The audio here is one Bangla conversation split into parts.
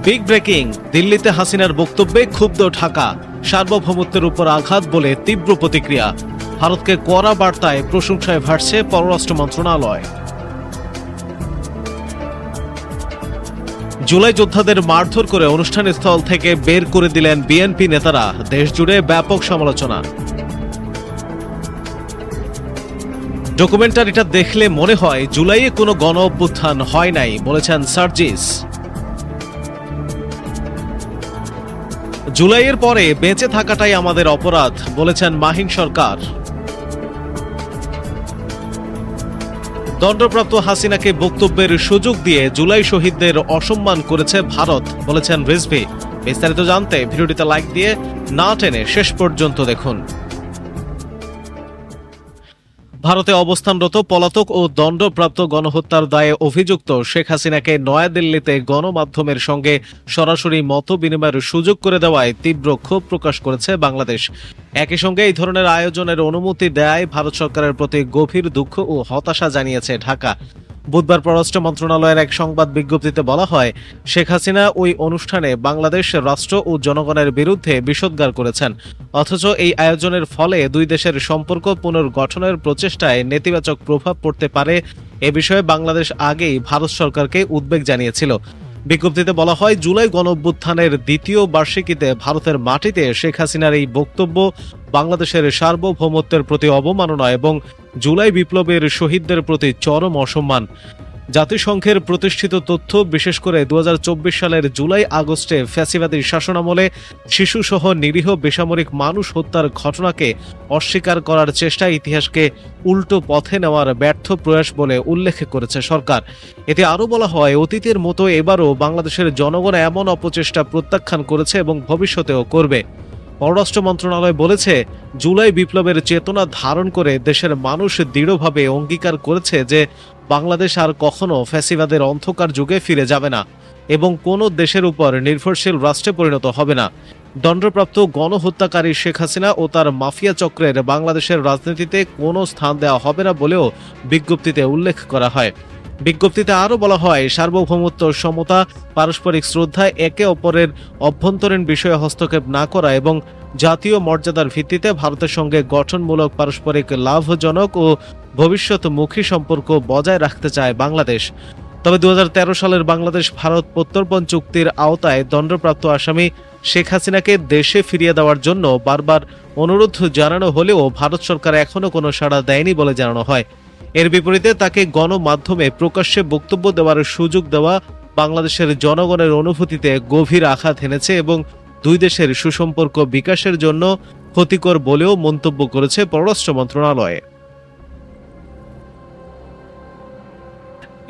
বিগ ব্রেকিং, দিল্লিতে হাসিনার বক্তব্যে ক্ষুব্ধ ঢাকা, সার্বভৌমত্বের উপর আঘাত বলে তীব্র প্রতিক্রিয়া। ভারতকে কড়া বার্তায় প্রশংসায় ভাসছে পররাষ্ট্র মন্ত্রণালয়। জুলাই যোদ্ধাদের মারধর করে অনুষ্ঠানস্থল থেকে বের করে দিলেন বিএনপি নেতারা, দেশজুড়ে ব্যাপক সমালোচনা। ডকুমেন্টারিটা দেখলে মনে হয় জুলাইয়ে কোনো গণ অভ্যুত্থান হয় নাই, বলেছেন সার্জিস। জুলাইয়ের পরে বেঁচে থাকাটাই আমাদের অপরাধ, বলেছেন মাহিন সরকার। দণ্ডপ্রাপ্ত হাসিনাকে বক্তব্যের সুযোগ দিয়ে জুলাই শহীদদের অসম্মান করেছে ভারত, বলেছেন রিজভী। বিস্তারিত জানতে ভিডিওটিতে লাইক দিয়ে না টেনে শেষ পর্যন্ত দেখুন। ভারতে অবস্থানরত পলাতক ও দণ্ডপ্রাপ্ত গণহত্যার দায়ে অভিযুক্ত শেখ হাসিনাকে নয়াদিল্লিতে গণমাধ্যমের সঙ্গে সরাসরি মত বিনিময়ের সুযোগ করে দেওয়ায় তীব্র ক্ষোভ প্রকাশ করেছে বাংলাদেশ। একই সঙ্গে এই ধরনের আয়োজনের অনুমতি দেয় ভারত সরকারের প্রতি গভীর দুঃখ ও হতাশা জানিয়েছে ঢাকা। বুধবার পররাষ্ট্র মন্ত্রণালয়ের এক সংবাদ বিজ্ঞপ্তিতে বলা হয়, শেখ হাসিনা ওই অনুষ্ঠানে বাংলাদেশ রাষ্ট্র ও জনগণের বিরুদ্ধে বিষোদ্গার করেছেন। অথচ এই আয়োজনের ফলে দুই দেশের সম্পর্ক পুনর্গঠনের প্রচেষ্টায় নেতিবাচক প্রভাব পড়তে পারে এ বিষয়ে বাংলাদেশ আগেই ভারত সরকারকে উদ্বেগ জানিয়েছিল। বিজ্ঞপ্তিতে বলা হয়, জুলাই গণঅভ্যুত্থানের দ্বিতীয় বার্ষিকীতে ভারতের মাটিতে শেখ হাসিনার এই বক্তব্য বাংলাদেশের সার্বভৌমত্বের প্রতি অবমাননা এবং জুলাই বিপ্লবের শহীদদের প্রতি চরম অসম্মান। জাতিসংঘের প্রতিষ্ঠিত তথ্য, বিশেষ করে 2024 সালের জুলাই আগস্টে ফ্যাসিবাদী শাসনামলে শিশুসহ নিরীহ বেসামরিক মানুষ হত্যার ঘটনাকে অস্বীকার করার চেষ্টা ইতিহাসকে উল্টো পথে নেওয়ার ব্যর্থ প্রয়াস বলে উল্লেখ করেছে সরকার। এতে আরও বলা হয়, অতীতের মতো এবারও বাংলাদেশের জনগণ এমন অপচেষ্টা প্রত্যাখ্যান করেছে এবং ভবিষ্যতেও করবে। পররাষ্ট্র মন্ত্রণালয় বলেছে, জুলাই বিপ্লবের চেতনা ধারণ করে দেশের মানুষ দৃঢ়ভাবে অঙ্গীকার করেছে যে বাংলাদেশ আর কখনো ফ্যাসিবাদের অন্ধকার যুগে ফিরে যাবে না এবং কোনো দেশের উপর নির্ভরশীল রাষ্ট্রে পরিণত হবে না। দণ্ডপ্রাপ্ত গণহত্যাকারী শেখ হাসিনা ও তার মাফিয়া চক্রের বাংলাদেশের রাজনীতিতে কোনো স্থান দেওয়া হবে না বলেও বিজ্ঞপ্তিতে উল্লেখ করা হয়। বিজ্ঞপ্তিতে আরও বলা হয়, সার্বভৌমত্ব, সমতা, পারস্পরিক শ্রদ্ধা, একে অপরের অভ্যন্তরীণ বিষয়ে হস্তক্ষেপ না করা এবং জাতীয় মর্যাদার ভিত্তিতে ভারতের সঙ্গে গঠনমূলক, পারস্পরিক লাভজনক ও ভবিষ্যৎমুখী সম্পর্ক বজায় রাখতে চায় বাংলাদেশ। তবে 2013 সালের বাংলাদেশ ভারত প্রত্যর্পণ চুক্তির আওতায় দণ্ডপ্রাপ্ত আসামি শেখ হাসিনাকে দেশে ফিরিয়ে দেওয়ার জন্য বারবার অনুরোধ জানানো হলেও ভারত সরকার এখনও কোনো সাড়া দেয়নি বলে জানানো হয়। এর বিপরীতে তাকে গণমাধ্যমে প্রকাশ্যে বক্তব্য দেওয়ার সুযোগ দেওয়া বাংলাদেশের জনগণের অনুভূতিতে গভীর আঘাত এনেছে এবং দুই দেশের সুসম্পর্ক বিকাশের জন্য ক্ষতিকর বলেও মন্তব্য করেছে পররাষ্ট্র মন্ত্রণালয়।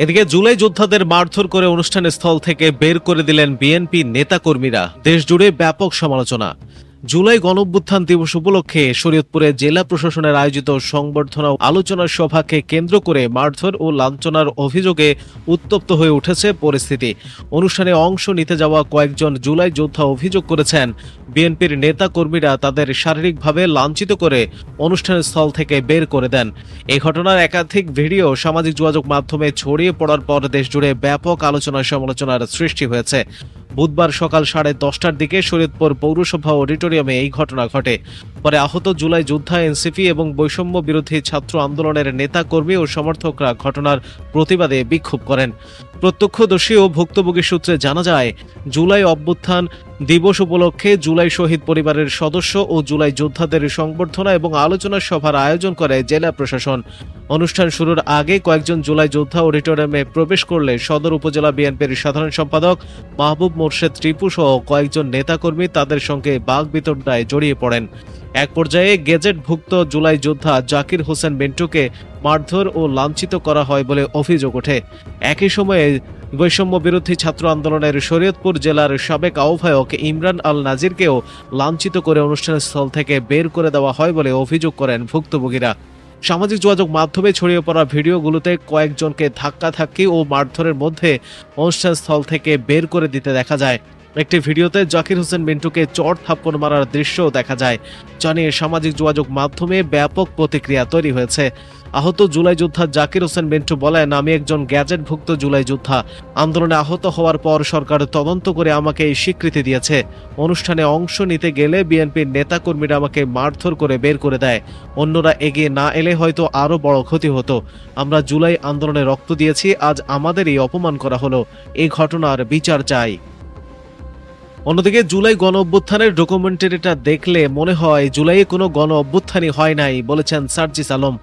এদিকে জুলাই যোদ্ধাদের মারধর করে অনুষ্ঠানস্থল থেকে বের করে দিলেন বিএনপি নেতাকর্মীরা, দেশজুড়ে ব্যাপক সমালোচনা। জুলাই গণঅভ্যুত্থান দিবস উপলক্ষে শরীয়তপুরে জেলা প্রশাসনের আয়োজিত সংবর্ধনা আলোচনা সভাকে কেন্দ্র করে মারধর ও লাঞ্ছনার অভিযোগে উত্তপ্ত হয়ে উঠেছে পরিস্থিতি। অনুষ্ঠানে অংশ নিতে যাওয়া কয়েকজন জুলাই যোদ্ধা অভিযোগ করেছেন, বিএনপির নেতা কর্মীরা তাদের শারীরিকভাবে লাঞ্ছিত করে অনুষ্ঠানস্থল থেকে বের করে দেন। এই ঘটনার একাধিক ভিডিও সামাজিক যোগাযোগ মাধ্যমে ছড়িয়ে পড়ার পর দেশজুড়ে ব্যাপক আলোচনা সমালোচনার সৃষ্টি হয়েছে। বুধবার সকাল 10:30টার দিকে শরীয়তপুর পৌরসভা অডিটোরিয়ামে এই ঘটনা ঘটে। পরে আহত জুলাই যোদ্ধা, এনসিপি এবং বৈষম্য বিরোধী ছাত্র আন্দোলনের নেতা কর্মী ও সমর্থকরা ঘটনার প্রতিবাদে বিক্ষোভ করেন। প্রত্যক্ষদর্শী ও ভুক্তভোগী সূত্রে জানা যায়, জুলাই অভ্যুত্থান দিবস উপলক্ষে জুলাই শহীদ পরিবারের সদস্য ও জুলাই যোদ্ধাদের সংবর্ধনা এবং আলোচনা সভার আয়োজন করে জেলা প্রশাসন। অনুষ্ঠান শুরুর আগে কয়েকজন জুলাই যোদ্ধা অডিটোরিয়ামে প্রবেশ করলে সদর উপজেলা বিএনপির সাধারণ সম্পাদক মাহবুব মোর্শেদ টিপু সহ কয়েকজন নেতাকর্মী তাদের সঙ্গে বাগবিতণ্ডায় জড়িয়ে পড়েন। এক পর্যায়ে গেজেটভুক্ত জুলাই যোদ্ধা জাকির হোসেন মিন্টুকে মারধর ও লাঞ্ছিত করা হয় বলে অভিযোগ ওঠে। একই সময়ে বৈষম্য বিরোধী ছাত্র আন্দোলনের শরীয়তপুর জেলার সাবেক আহ্বায়ক ইমরান আল নাজিরকেও লাঞ্ছিত করে অনুষ্ঠানস্থল থেকে বের করে দেওয়া হয় বলে অভিযোগ করেন ভুক্তভোগীরা। সামাজিক যোগাযোগ মাধ্যমে ছড়িয়ে পড়া ভিডিওগুলোতে কয়েকজনকে ধাক্কাধাক্কি ও মারধরের মধ্যে অনুষ্ঠানস্থল থেকে বের করে দিতে দেখা যায়। একটি ভিডিওতে জাকির হোসেন মিন্টুকে চড় থাপ্পড় মারার দৃশ্যও দেখা যায়, যা নিয়ে সামাজিক যোগাযোগ মাধ্যমে ব্যাপক প্রতিক্রিয়া তৈরি হয়েছে। আহত জুলাই যোদ্ধা জাকির হোসেন মিন্টু বলেন, আমি একজন গ্যাজেটভুক্ত জুলাই যোদ্ধা। আন্দোলনে আহত হওয়ার পর সরকার তদন্ত করে আমাকে এই স্বীকৃতি দিয়েছে। অনুষ্ঠানে অংশ নিতে গেলে বিএনপির নেতাকর্মীরা আমাকে মারধর করে বের করে দেয়। অন্যরা এগিয়ে না এলে হয়তো আরও বড় ক্ষতি হতো। আমরা জুলাই আন্দোলনে রক্ত দিয়েছি, আজ আমাদেরই অপমান করা হলো। এই ঘটনার বিচার চাই। অন্যদিকে জুলাই গণ অভ্যুত্থানের ডকুমেন্টারিটা দেখলে মনে হয় জুলাইয়ে কোনো গণ অভ্যুত্থানই হয় নাই, বলেছেন সার্জিস আলম।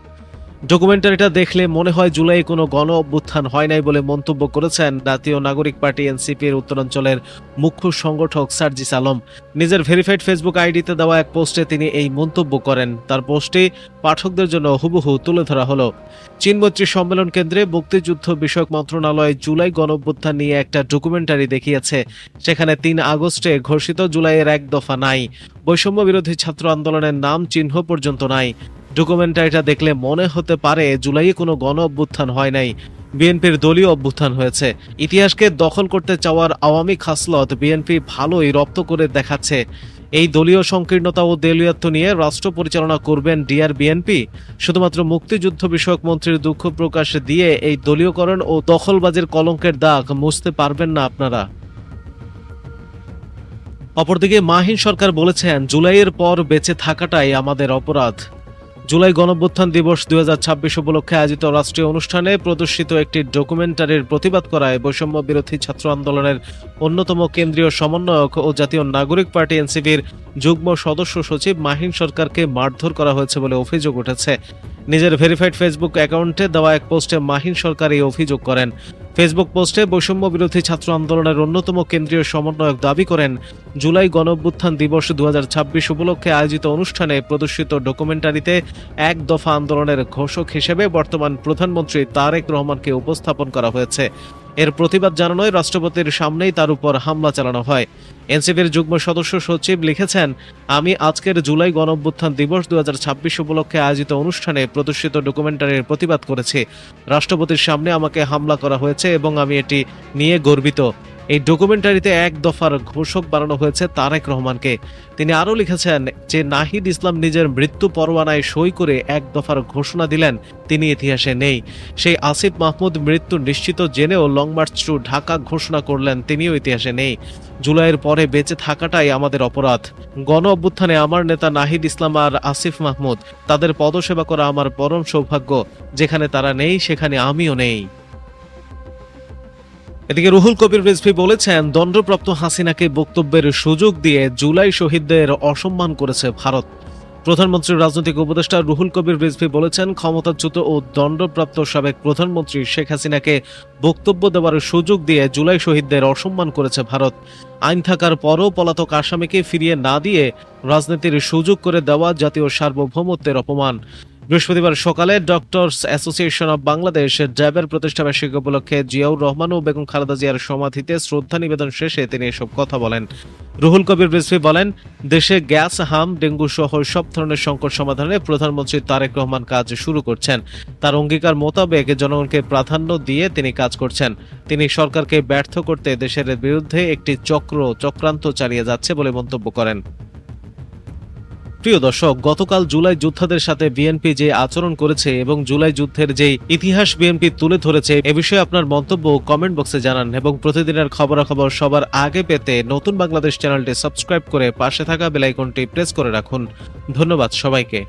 ডকুমেন্টারিটা দেখলে মনে হয় জুলাই কোনো গণ অভ্যুত্থান হয় নাই বলে মন্তব্য করেছেন জাতীয় নাগরিক পার্টি এনসিপির উত্তরাঞ্চলের মুখ্য সংগঠক সার্জিস আলম। নিজের ভেরিফাইড ফেসবুক আইডিতে দেওয়া এক পোস্টে তিনি এই মন্তব্য করেন। তার পোস্টে পাঠকদের জন্য হুবহু তুলে ধরা হলো। চীন মৈত্রী সম্মেলন কেন্দ্রে মুক্তিযুদ্ধ বিষয়ক মন্ত্রণালয় জুলাই গণ অভ্যুত্থান নিয়ে একটা ডকুমেন্টারি দেখিয়েছে। সেখানে 3 আগস্টে ঘোষিত জুলাইয়ের এক দফা নাই, বৈষম্য বিরোধী ছাত্র আন্দোলনের নাম চিহ্ন পর্যন্ত নাই। ডকুমেন্টারিটা দেখলে মনে হতে পারে জুলাইয়ে কোনো গণ অভ্যুত্থান হয় নাই, বিএনপির দলীয় অভ্যুত্থান হয়েছে। ইতিহাসকে দখল করতে চাওয়ার আওয়ামী খাসলত বিএনপি ভালোই রপ্ত করে দেখাচ্ছে। এই দলীয় সংকীর্ণতা ও দেউলিয়াত্ব নিয়ে রাষ্ট্র পরিচালনা করবেন ডিআর বিএনপি। শুধুমাত্র মুক্তিযুদ্ধ বিষয়ক মন্ত্রীর দুঃখ প্রকাশ দিয়ে এই দলীয়করণ ও দখলবাজির কলঙ্কের দাগ মুছতে পারবেন না আপনারা। অপরদিকে মাহিন সরকার বলেছেন, জুলাইয়ের পর বেঁচে থাকাটাই আমাদের অপরাধ। জুলাই গণঅভ্যুত্থান দিবস 2026 উপলক্ষে আয়োজিত রাষ্ট্রীয় অনুষ্ঠানে প্রদর্শিত একটি ডকুমেন্টারির প্রতিবাদ করায় বৈষম্য বিরোধী ছাত্র আন্দোলনের অন্যতম কেন্দ্রীয় সমন্বয়ক ও জাতীয় নাগরিক পার্টি এনসিপির যুগ্ম সদস্য সচিব মাহিন সরকারকে মারধর করা হয়েছে বলে অভিযোগ উঠেছে। নিজের ভেরিফাইড ফেসবুক অ্যাকাউন্টে দেওয়া এক পোস্টে মাহিন সরকার এই অভিযোগ করেন। ফেসবুক পোস্টে বৈষম্য বিরোধী ছাত্র আন্দোলনের অন্যতম কেন্দ্রীয় সমন্বয়ক দাবি করেন, জুলাই গণঅভ্যুত্থান দিবস 2026 উপলক্ষে আয়োজিত অনুষ্ঠানে প্রদর্শিত ডকুমেন্টারিতে এক দফা আন্দোলনের ঘোষক হিসেবে বর্তমান প্রধানমন্ত্রী তারেক রহমানকে উপস্থাপন করা হয়েছে। এর প্রতিবাদ জানানোয় রাষ্ট্রপতির সামনেই তার উপর হামলা চালানো হয়। এনসিপির যুগ্ম সদস্য সচিব লিখেছেন, আমি আজকের জুলাই গণঅভ্যুত্থান দিবস 2026 উপলক্ষে আয়োজিত অনুষ্ঠানে প্রদর্শিত ডকুমেন্টারির প্রতিবাদ করেছি। রাষ্ট্রপতির সামনে আমাকে হামলা করা হয়েছে এবং আমি এটি নিয়ে গর্বিত। এই ডকুমেন্টারিতে এক দফার ঘোষক বানানো হয়েছে তারেক রহমানকে। তিনি আরও লিখেছেন যে নাহিদ ইসলাম নিজের মৃত্যু পরোয়ানায় সই করে এক দফার ঘোষণা দিলেন, তিনি ইতিহাসে নেই। সেই আসিফ মাহমুদ মৃত্যু নিশ্চিত জেনেও লং মার্চ টু ঢাকা ঘোষণা করলেন, তিনিও ইতিহাসে নেই। জুলাইয়ের পরে বেঁচে থাকাটাই আমাদের অপরাধ। গণ অভ্যুত্থানে আমার নেতা নাহিদ ইসলাম আর আসিফ মাহমুদ, তাদের পদসেবা করা আমার পরম সৌভাগ্য। যেখানে তারা নেই সেখানে আমিও নেই। এদিকে রুহুল কবির রিজভী বলেছেন, দণ্ডপ্রাপ্ত হাসিনাকে বক্তব্যের সুযোগ দিয়ে জুলাই শহীদদের অসম্মান করেছে ভারত। প্রধানমন্ত্রীর রাজনৈতিক উপদেষ্টা রুহুল কবির রিজভী বলেছেন, ক্ষমতাচ্যুত ও দণ্ডপ্রাপ্ত সাবেক প্রধানমন্ত্রী শেখ হাসিনাকে বক্তব্য দেওয়ার সুযোগ দিয়ে জুলাই শহীদদের অসম্মান করেছে ভারত। আইন থাকার পরও পলাতক আসামিকে ফিরিয়ে না দিয়ে রাজনীতির সুযোগ করে দেওয়া জাতীয় সার্বভৌমত্বের অপমান। বৃহস্পতিবার সকালে ডক্টরস অ্যাসোসিয়েশন অব বাংলাদেশ ড্যাবের প্রতিষ্ঠাবার্ষিকী উপলক্ষে জিয়াউর রহমান ও বেগম খালেদা জিয়ার সমাধিতে শ্রদ্ধা নিবেদন শেষে তিনি এসব কথা বলেন। রুহুল কবির রিজভী বলেন, দেশে গ্যাস, হাম, ডেঙ্গু সহ সব ধরনের সংকট সমাধানে প্রধানমন্ত্রী তারেক রহমান কাজ শুরু করছেন। তার অঙ্গীকার মোতাবেক জনগণকে প্রাধান্য দিয়ে তিনি কাজ করছেন। তিনি সরকারকে ব্যর্থ করতে দেশের বিরুদ্ধে একটি চক্রান্ত চালিয়ে যাচ্ছে বলে মন্তব্য করেন। প্রিয় দর্শক, গতকাল জুলাই যোদ্ধাদের সাথে বিএনপি যে আচরণ করেছে এবং জুলাই যুদ্ধের যে ইতিহাস বিএনপি তুলে ধরেছে, এ বিষয়ে আপনার মন্তব্য কমেন্ট বক্সে জানান এবং প্রতিদিনের খবরাখবর সবার আগে পেতে নতুন বাংলাদেশ চ্যানেলটি সাবস্ক্রাইব করে পাশে থাকা বেল আইকনটি প্রেস করে রাখুন। ধন্যবাদ সবাইকে।